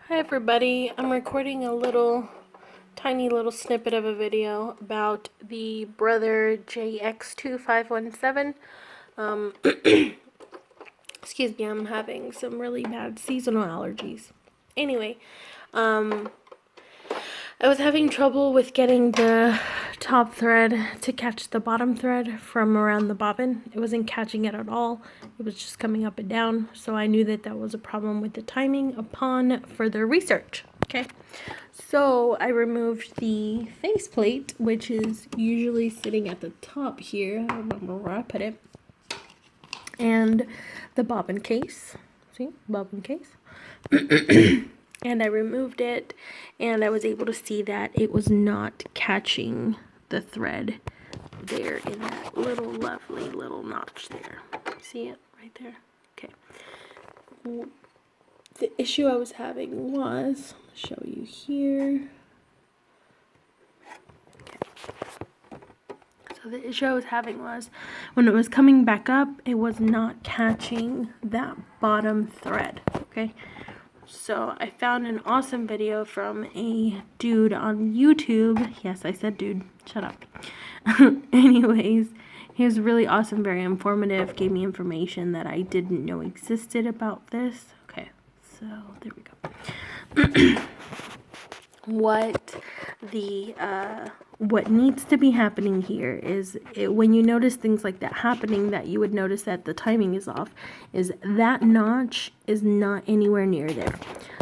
Hi everybody, I'm recording a tiny little snippet of a video about the Brother JX2517. Excuse me, I'm having some really bad seasonal allergies. Anyway, I was having trouble with getting the top thread to catch the bottom thread from around the bobbin. It wasn't catching it at all. It was just coming up and down. So I knew that that was a problem with the timing upon further research. Okay, so I removed the faceplate, which is usually sitting at the top here. I don't remember where I put it. And the bobbin case. See, bobbin case. And I removed it, and I was able to see that it was not catching the thread there in that little lovely little notch there. See it right there? Okay. The issue I was having was, I'll show you here. Okay. So the issue I was having was, when it was coming back up, it was not catching that bottom thread, okay? So I found an awesome video from a dude on YouTube. Yes, I said dude. Shut up. Anyways, he was really awesome, very informative, gave me information that I didn't know existed about this. Okay, so there we go. What needs to be happening here is when you notice things like that happening, that you would notice that the timing is off, is that notch is not anywhere near there.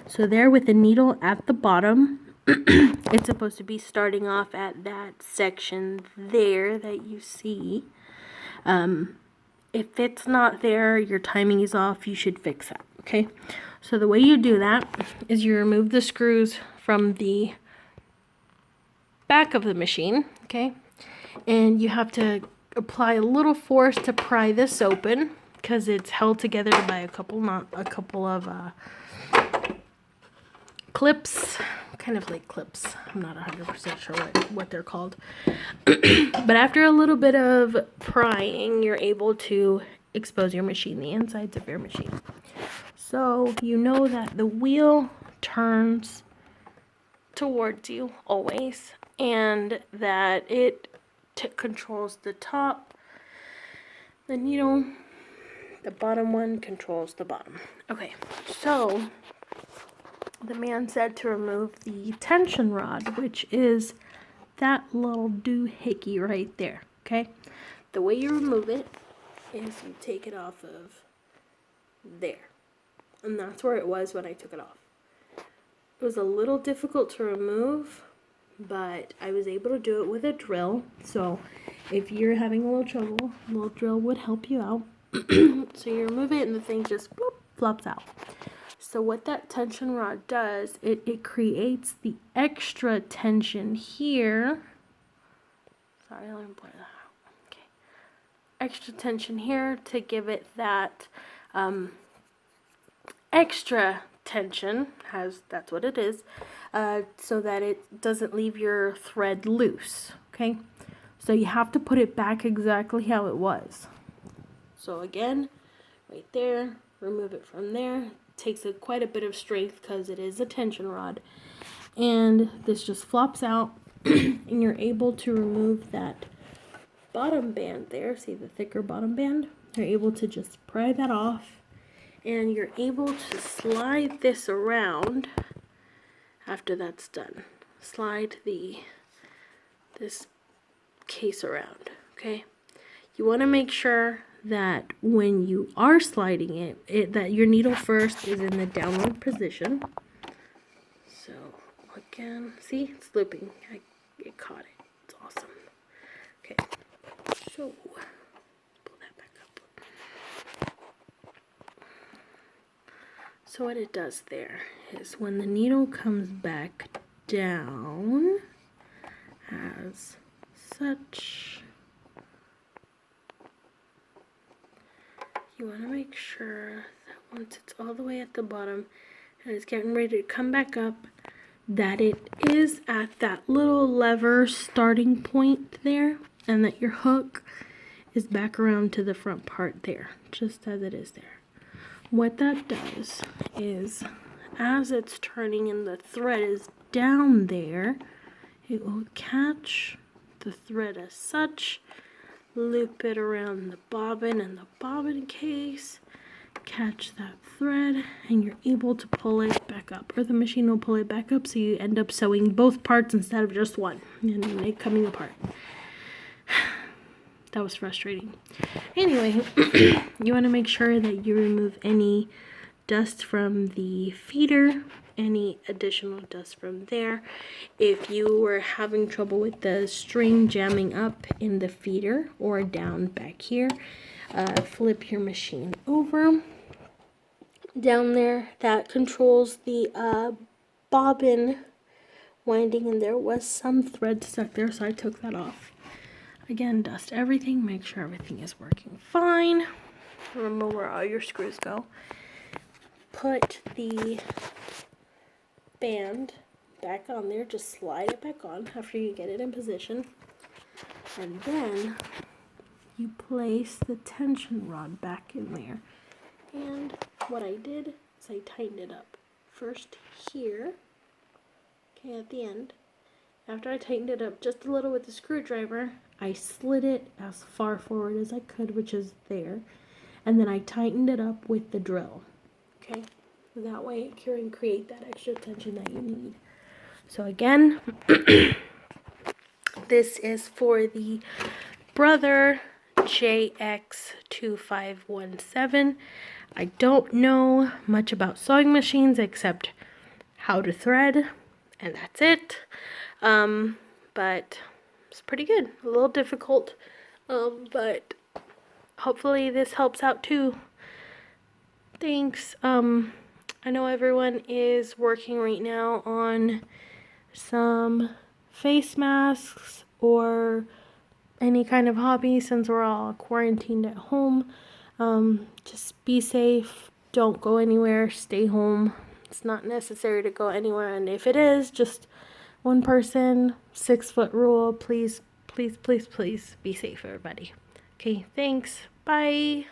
So there with the needle at the bottom, it's supposed to be starting off at that section there that you see. If it's not there, your timing is off, you should fix that, okay? So the way you do that is you remove the screws from the back of the machine, okay? And you have to apply a little force to pry this open because it's held together by a couple of clips, kind of like clips. I'm not 100% sure what they're called. But after a little bit of prying, you're able to expose your machine, the insides of your machine. So you know that the wheel turns towards you always, and that it controls the top, the needle, the bottom one controls the bottom. Okay, so the man said to remove the tension rod, which is that little doohickey right there. Okay, the way you remove it is you take it off of there, and that's where it was when I took it off. It was a little difficult to remove, but I was able to do it with a drill. So if you're having a little trouble, a little drill would help you out. So you remove it and the thing just bloop, flops out. So what that tension rod does, it creates the extra tension here. Sorry, let me blur that out. Okay. Extra tension here to give it that extra tension, that's what it is, so that it doesn't leave your thread loose, okay? So you have to put it back exactly how it was. So again, right there, remove it from there. Takes quite a bit of strength because it is a tension rod. And this just flops out and you're able to remove that bottom band there. See the thicker bottom band? You're able to just pry that off. And you're able to slide this around after that's done. Slide this case around, okay? You want to make sure that when you are sliding it, that your needle first is in the downward position. So, again, see? It's looping. It caught it. It's awesome. Okay, so So what it does there is when the needle comes back down as such, you want to make sure that once it's all the way at the bottom and it's getting ready to come back up, that it is at that little lever starting point there, and that your hook is back around to the front part there, just as it is there. What that does is, as it's turning and the thread is down there, it will catch the thread as such, loop it around the bobbin and the bobbin case, catch that thread, and you're able to pull it back up, or the machine will pull it back up, so you end up sewing both parts instead of just one and it coming apart. That was frustrating. Anyway, you want to make sure that you remove any dust from the feeder, any additional dust from there. If you were having trouble with the string jamming up in the feeder or down back here, flip your machine over. Down there, that controls the bobbin winding, and there was some thread stuck there, so I took that off. Again, dust everything, make sure everything is working fine. Remember where all your screws go. Put the band back on there, just slide it back on after you get it in position. And then you place the tension rod back in there. And what I did is I tightened it up. First here, okay, at the end. After I tightened it up just a little with the screwdriver, I slid it as far forward as I could, which is there. And then I tightened it up with the drill. Okay, that way it can create that extra tension that you need. So again, this is for the Brother JX2517. I don't know much about sewing machines except how to thread, and that's it. But it's pretty good. A little difficult, but hopefully this helps out too. Thanks. I know everyone is working right now on some face masks or any kind of hobby since we're all quarantined at home. Just be safe. Don't go anywhere. Stay home. It's not necessary to go anywhere, and if it is, just one person, 6-foot rule. Please, please, please, please be safe, everybody. Okay, thanks. Bye.